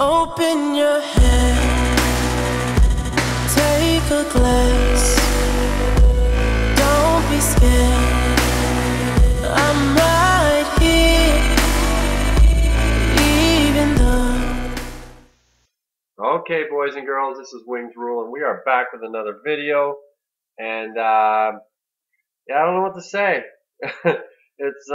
Open your head, take a glance. Don't be scared, I'm right here, even though. Okay, boys and girls, this is Wings Rule, and we are back with another video. And yeah, I don't know what to say. It's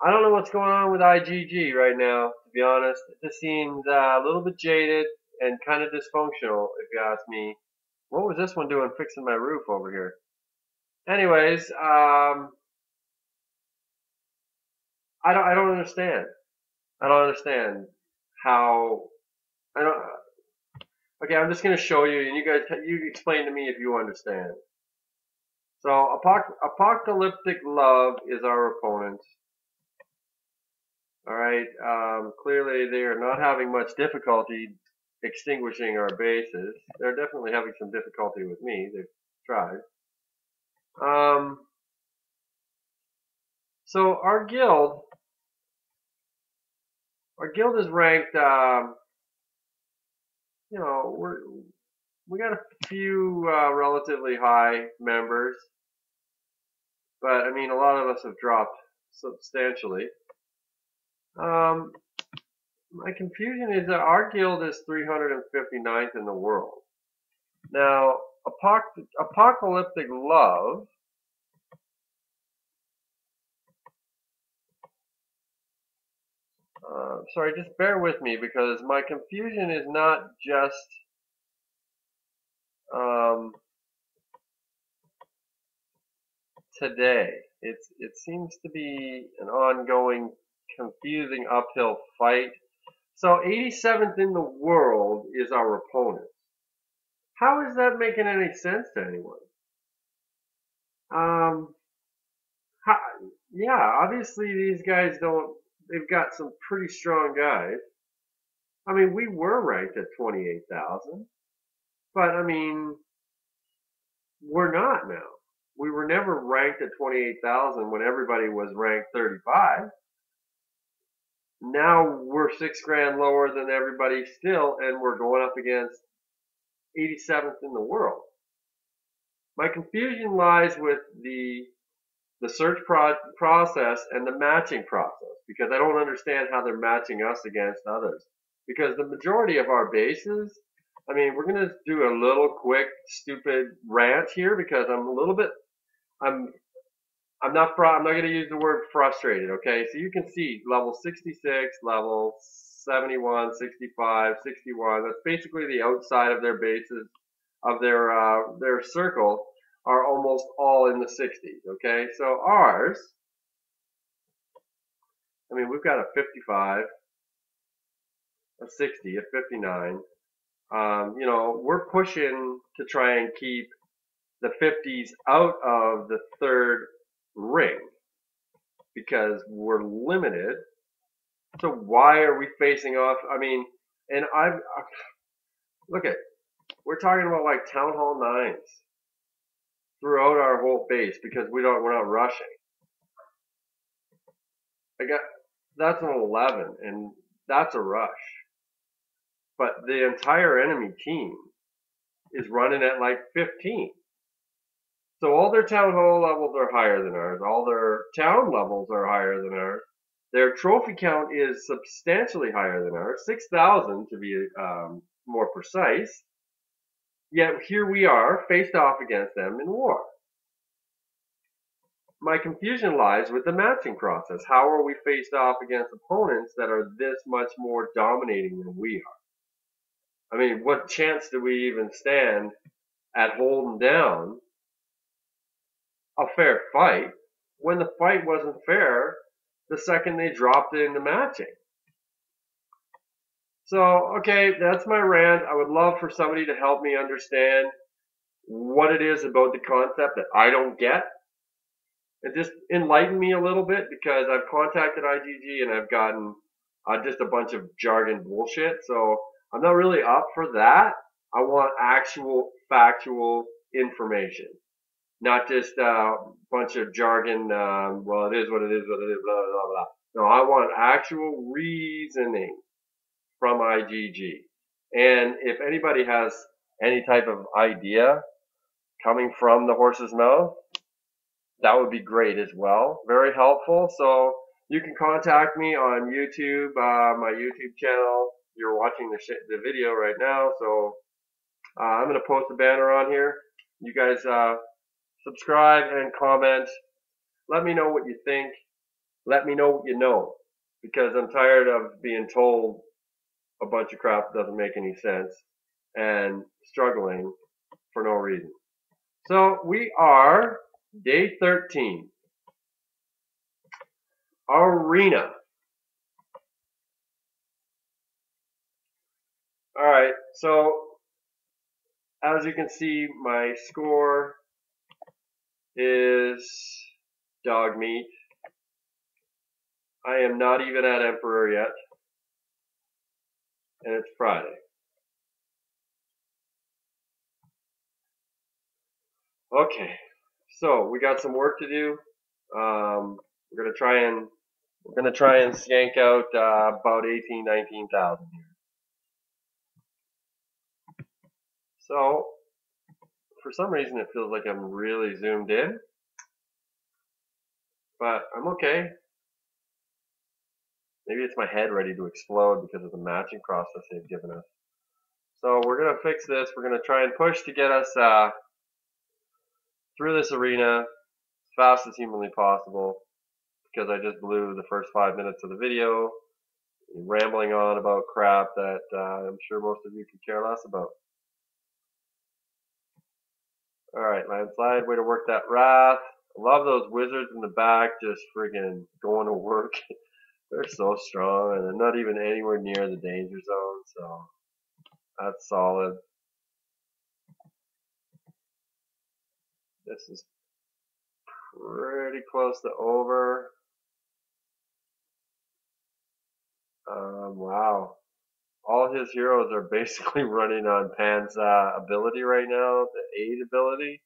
I don't know what's going on with IGG right now, to be honest. It just seems a little bit jaded and kind of dysfunctional, if you ask me. What was this one doing fixing my roof over here? Anyways, I don't understand. I don't understand how I don't. Okay, I'm just gonna show you, and you explain to me if you understand. So, apocalyptic love is our opponent. All right. Clearly, they are not having much difficulty extinguishing our bases. They're definitely having some difficulty with me. They've tried. So our guild is ranked. You know, we got a few relatively high members, but I mean, a lot of us have dropped substantially. My confusion is that our guild is 359th in the world. Now, apocalyptic love sorry, just bear with me because my confusion is not just today. It seems to be an ongoing, confusing uphill fight. So 87th in the world is our opponent. How is that making any sense to anyone? Yeah, obviously these guys don't. They've got some pretty strong guys. I mean, we were ranked at 28,000, but I mean, we're not now. We were never ranked at 28,000 when everybody was ranked 35. Now we're $6,000 lower than everybody still, and we're going up against 87th in the world. My confusion lies with the search process and the matching process, because I don't understand how they're matching us against others. Because the majority of our bases, I mean, we're going to do a little quick, stupid rant here because I'm a little bit, I'm not going to use the word frustrated, okay? So you can see level 66, level 71, 65, 61. That's basically the outside of their bases, of their circle, are almost all in the 60s, okay? So ours, I mean, we've got a 55, a 60, a 59. You know, we're pushing to try and keep the 50s out of the third ring because we're limited. So why are we facing off? I mean, and look at, we're talking about like Town Hall 9s throughout our whole base because we're not rushing. That's an 11, and that's a rush. But the entire enemy team is running at like 15. So all their town hall levels are higher than ours. All their town levels are higher than ours. Their trophy count is substantially higher than ours, 6,000 to be more precise. Yet here we are, faced off against them in war. My confusion lies with the matching process. How are we faced off against opponents that are this much more dominating than we are? I mean, what chance do we even stand at holding down a fair fight when the fight wasn't fair the second they dropped it into matching? So, okay, that's my rant. I would love for somebody to help me understand what it is about the concept that I don't get. It just enlighten me a little bit because I've contacted IGG and I've gotten just a bunch of jargon bullshit. So I'm not really up for that. I want actual factual information, not just a bunch of jargon. Well, it is what it is, what it is, blah, blah, blah, blah. No, I want actual reasoning. from IGG. And if anybody has any type of idea coming from the horse's mouth, that would be great as well. Very helpful. So you can contact me on YouTube, my YouTube channel. You're watching the video right now, so I'm going to post a banner on here. You guys subscribe and comment. Let me know what you think. Let me know what you know, because I'm tired of being told a bunch of crap that doesn't make any sense and struggling for no reason. So we are day 13. Arena. Alright, so as you can see, my score is dog meat. I am not even at Emperor yet, and it's Friday. Okay, so we got some work to do. We're gonna try and skank out about 19,000 here. So for some reason it feels like I'm really zoomed in, but I'm okay. Maybe it's my head ready to explode because of the matching process they've given us. So we're gonna fix this. We're gonna try and push to get us through this arena as fast as humanly possible, because I just blew the first 5 minutes of the video rambling on about crap that I'm sure most of you could care less about. Alright, landslide, way to work that wrath. I love those wizards in the back just friggin' going to work. They're so strong, and they're not even anywhere near the danger zone, so that's solid. This is pretty close to over. Wow. All his heroes are basically running on Pan's ability right now, the aid ability.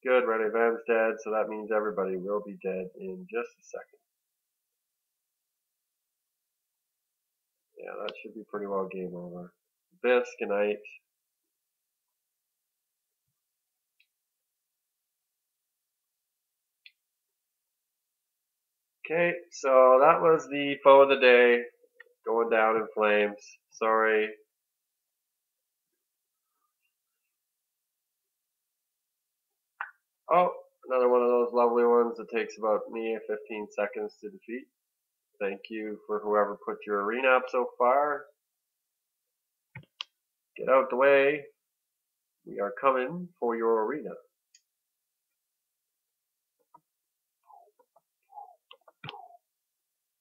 Good, Red Van's dead, so that means everybody will be dead in just a second. Yeah, that should be pretty well game over. Bisque and Knight. Okay, so that was the foe of the day, going down in flames. Sorry. Oh, another one of those lovely ones that takes about 15 seconds to defeat. Thank you for whoever put your arena up so far. Get out the way. We are coming for your arena.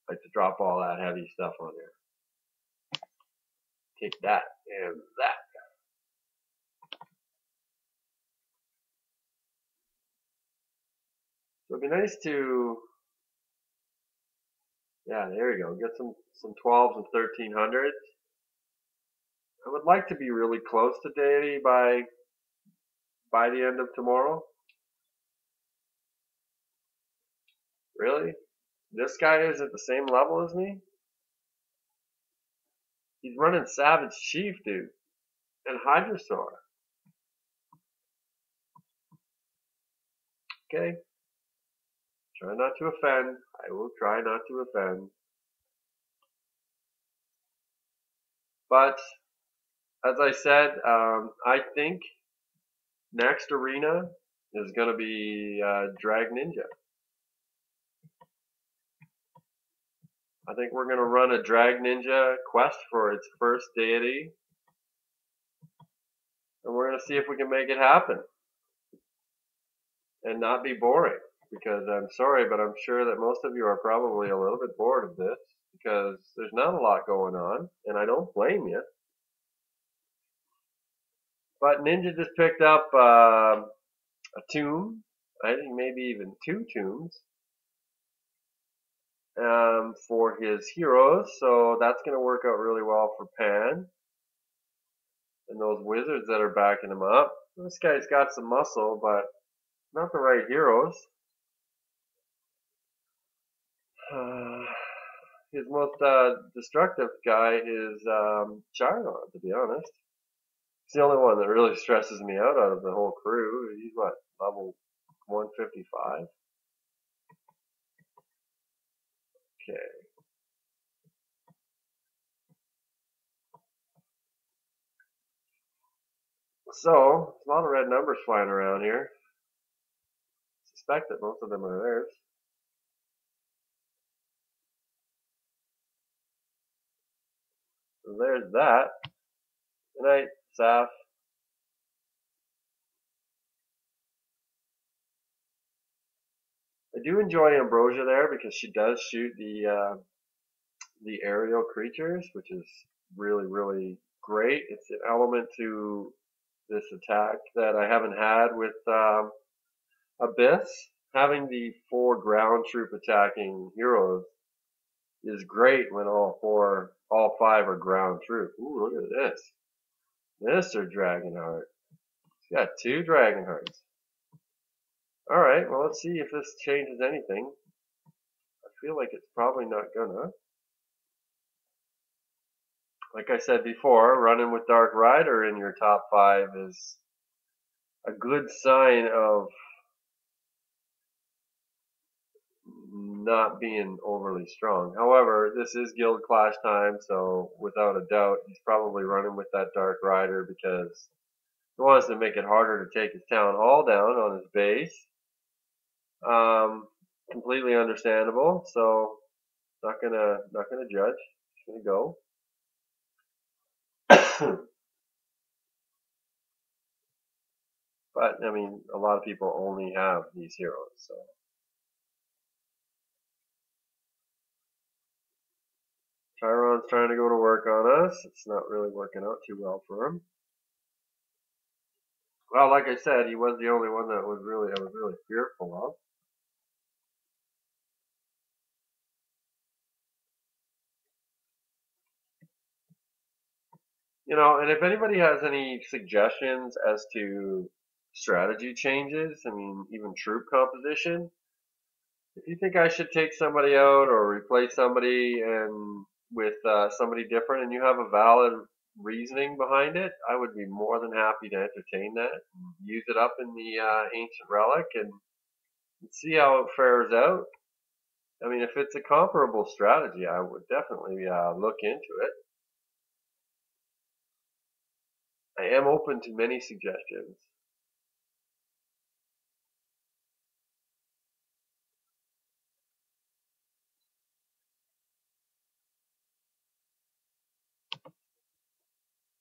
I like to drop all that heavy stuff on there. Take that and that. So it'd be nice to, yeah, there you go. Get some 12s and 1300s. I would like to be really close to Deity by the end of tomorrow. Really? This guy is at the same level as me? He's running Savage Chief, dude. And Hydrosaur. Okay. Try not to offend. I will try not to offend. But, as I said, I think next arena is going to be Drag Ninja. I think we're going to run a Drag Ninja quest for its first deity. And we're going to see if we can make it happen. And not be boring. Because I'm sorry, but I'm sure that most of you are probably a little bit bored of this. Because there's not a lot going on. And I don't blame you. But Ninja just picked up a tomb. I think maybe even 2 tombs. For his heroes, so that's going to work out really well for Pan and those wizards that are backing him up. This guy's got some muscle, but not the right heroes. his most destructive guy is Chiron, to be honest. He's the only one that really stresses me out of the whole crew. He's what, level 155? Okay. So, a lot of red numbers flying around here. Suspect that most of them are theirs. So there's that. Good night, Saf. I do enjoy Ambrosia there because she does shoot the aerial creatures, which is really, really great. It's an element to this attack that I haven't had with Abyss. Having the 4 ground troop attacking heroes is great when all 5 are ground troop. Ooh, look at this. Mr. Dragonheart. He's got 2 Dragonhearts. Alright, well let's see if this changes anything. I feel like it's probably not gonna. Like I said before, running with Dark Rider in your top 5 is a good sign of not being overly strong. However, this is Guild Clash time, so without a doubt, he's probably running with that Dark Rider because he wants to make it harder to take his town hall down on his base. Completely understandable. So not gonna judge. Just gonna go. But I mean, a lot of people only have these heroes, so. Chiron's trying to go to work on us. It's not really working out too well for him. Well, like I said, he was the only one that I was really fearful of. You know, and if anybody has any suggestions as to strategy changes, I mean, even troop composition, if you think I should take somebody out or replace somebody and with somebody different, and you have a valid reasoning behind it, I would be more than happy to entertain that, and use it up in the ancient relic, and see how it fares out. I mean, if it's a comparable strategy, I would definitely look into it. I am open to many suggestions.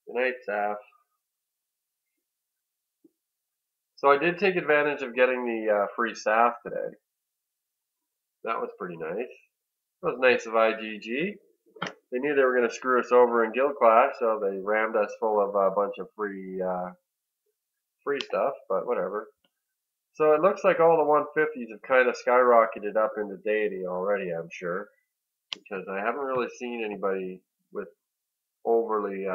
Good night, Saf. So I did take advantage of getting the free Saf today. That was pretty nice. That was nice of IGG. They knew they were going to screw us over in Guild Clash, so they rammed us full of a bunch of free stuff, but whatever. So it looks like all the 150s have kind of skyrocketed up into Deity already, I'm sure, because I haven't really seen anybody with overly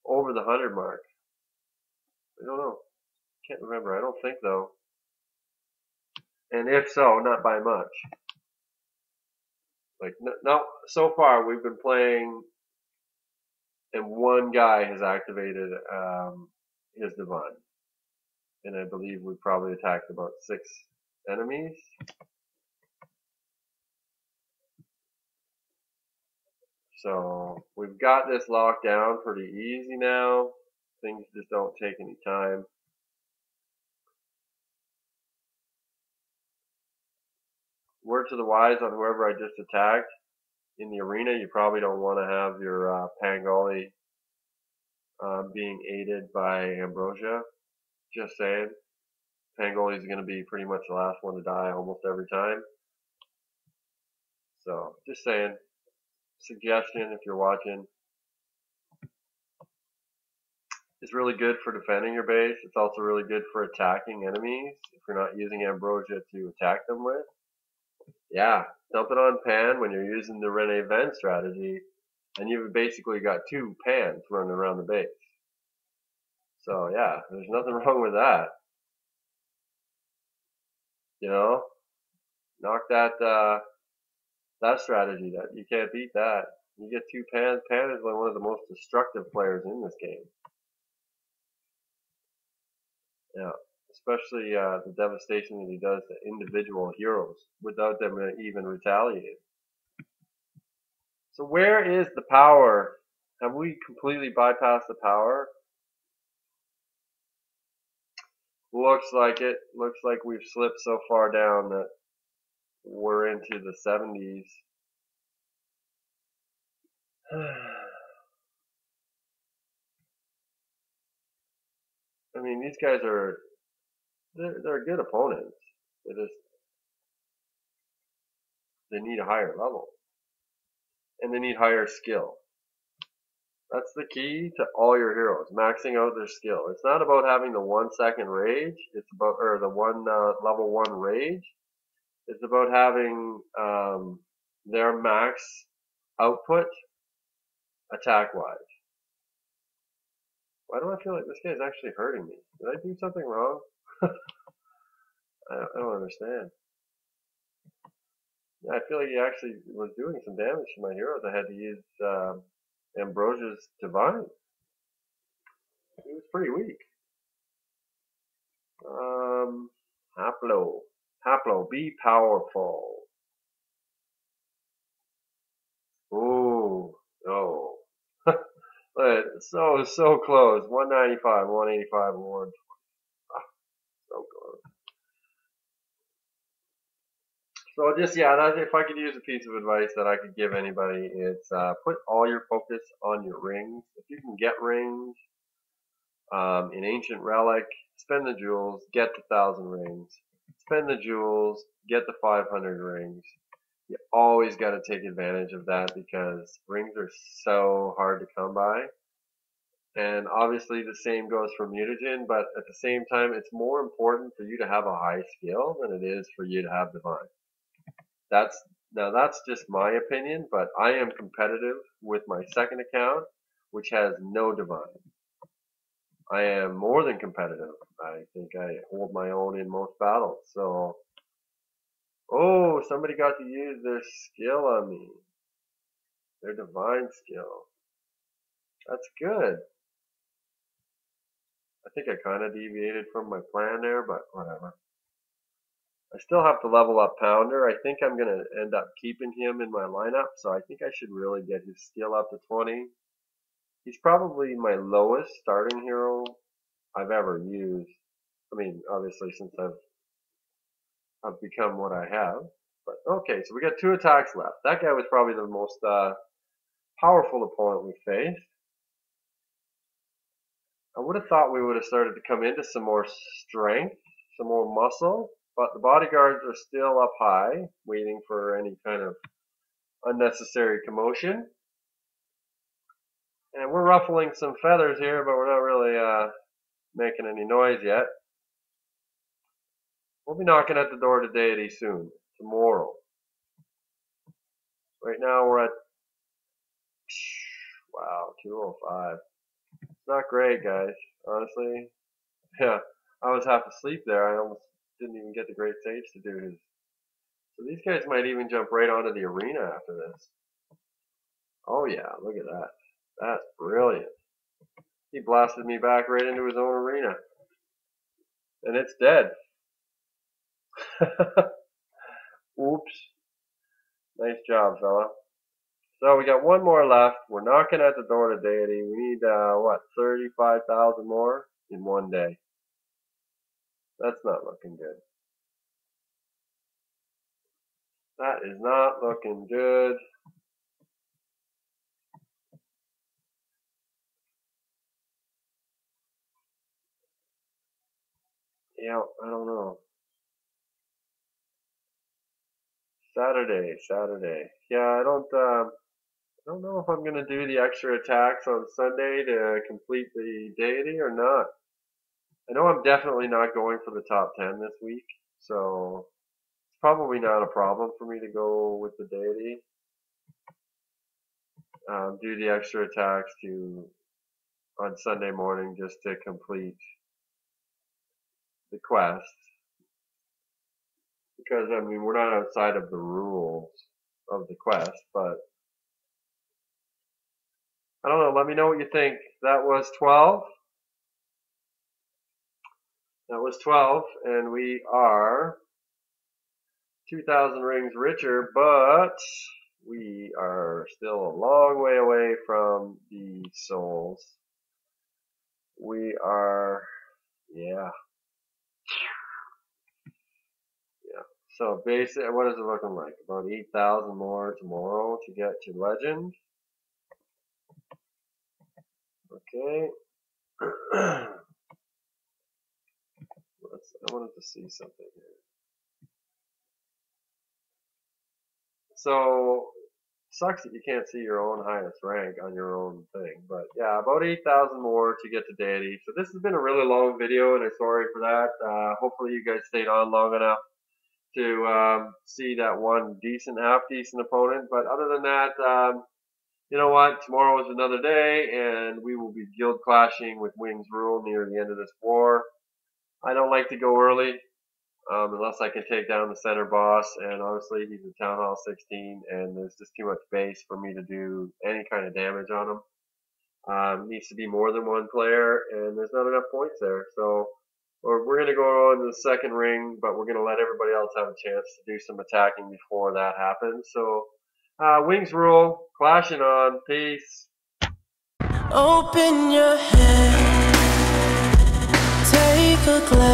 over the 100 mark. I don't know. Can't remember. I don't think though. And if so, not by much. Like no, so far we've been playing, and one guy has activated his divine, and I believe we probably attacked about 6 enemies. So we've got this locked down pretty easy now. Things just don't take any time. Word to the wise on whoever I just attacked in the arena, you probably don't want to have your Pangoli being aided by Ambrosia. Just saying. Pangoli is going to be pretty much the last one to die almost every time. So, just saying. Suggestion if you're watching. It's really good for defending your base. It's also really good for attacking enemies if you're not using Ambrosia to attack them with. Yeah, dump it on Pan when you're using the Rene Ven strategy, and you've basically got 2 Pans running around the base. So yeah, there's nothing wrong with that. You know, knock that That strategy, that you can't beat that. You get two Pans. Pan is one of the most destructive players in this game. Yeah, especially the devastation that he does to individual heroes without them even retaliating. So where is the power? Have we completely bypassed the power? Looks like it. Looks like we've slipped so far down that we're into the 70s. I mean, these guys are they're good opponents. They need a higher level and they need higher skill. That's the key to all your heroes, maxing out their skill. It's not about having the 1 second rage. It's about or the one level 1 rage. It's about having their max output attack wise. Why do I feel like this guy's actually hurting me? Did I do something wrong? I don't understand. Yeah, I feel like he actually was doing some damage to my heroes. I had to use Ambrosia's Divine. He was pretty weak. Haplo, be powerful. Ooh, no. So close. 195, 185, 120. So close. So just that's, if I could use a piece of advice that I could give anybody, it's put all your focus on your rings. If you can get rings in Ancient Relic, spend the jewels, get the 1,000 rings. Spend the jewels, get the 500 rings. You always got to take advantage of that because rings are so hard to come by. And obviously the same goes for mutagen, but at the same time, it's more important for you to have a high skill than it is for you to have divine. That's just my opinion, but I am competitive with my second account, which has no divine. I am more than competitive. I think I hold my own in most battles. So, oh, somebody got to use their skill on me. Their divine skill. That's good. I think I kind of deviated from my plan there, but whatever. I still have to level up Pounder. I think I'm going to end up keeping him in my lineup, so I think I should really get his skill up to 20. He's probably my lowest starting hero I've ever used. I mean, obviously since I've become what I have. But okay, so we got 2 attacks left. That guy was probably the most powerful opponent we faced. I would have thought we would have started to come into some more strength, some more muscle, but the bodyguards are still up high, waiting for any kind of unnecessary commotion. And we're ruffling some feathers here, but we're not really making any noise yet. We'll be knocking at the door to Deity soon, tomorrow. Right now we're at, wow, 205. It's not great, guys, honestly. Yeah, I was half asleep there. I almost didn't even get the Great Sage to do his. So these guys might even jump right onto the arena after this. Oh yeah, look at that. That's brilliant. He blasted me back right into his own arena. And it's dead. Oops. Nice job, fella. So we got one more left. We're knocking at the door to Deity. We need, 35,000 more in one day. That's not looking good. That is not looking good. Yeah, I don't know. Saturday. Yeah, I don't know if I'm gonna do the extra attacks on Sunday to complete the Deity or not. I know I'm definitely not going for the top 10 this week, so it's probably not a problem for me to go with the Deity. Do the extra attacks on Sunday morning just to complete the quest. Because, I mean, we're not outside of the rules. of the quest, but I don't know. Let me know what you think. That was 12. That was 12, and we are 2,000 rings richer, but we are still a long way away from the souls. We are, yeah. So basically, what is it looking like? About 8,000 more tomorrow to get to legend. Okay. I wanted to see something here. So, sucks that you can't see your own highest rank on your own thing. But yeah, about 8,000 more to get to Deity. So this has been a really long video, and I'm sorry for that. Hopefully you guys stayed on long enough to see that one half decent opponent. But other than that, you know what? Tomorrow is another day, and we will be guild clashing with Wings Rule near the end of this war. I don't like to go early unless I can take down the center boss, and honestly, he's a Town Hall 16, and there's just too much base for me to do any kind of damage on him. Needs to be more than one player, and there's not enough points there. So we're going to go on to the second ring, but we're going to let everybody else have a chance to do some attacking before that happens. So Wings Rule, clashing on. Peace. Open your head, take a glance.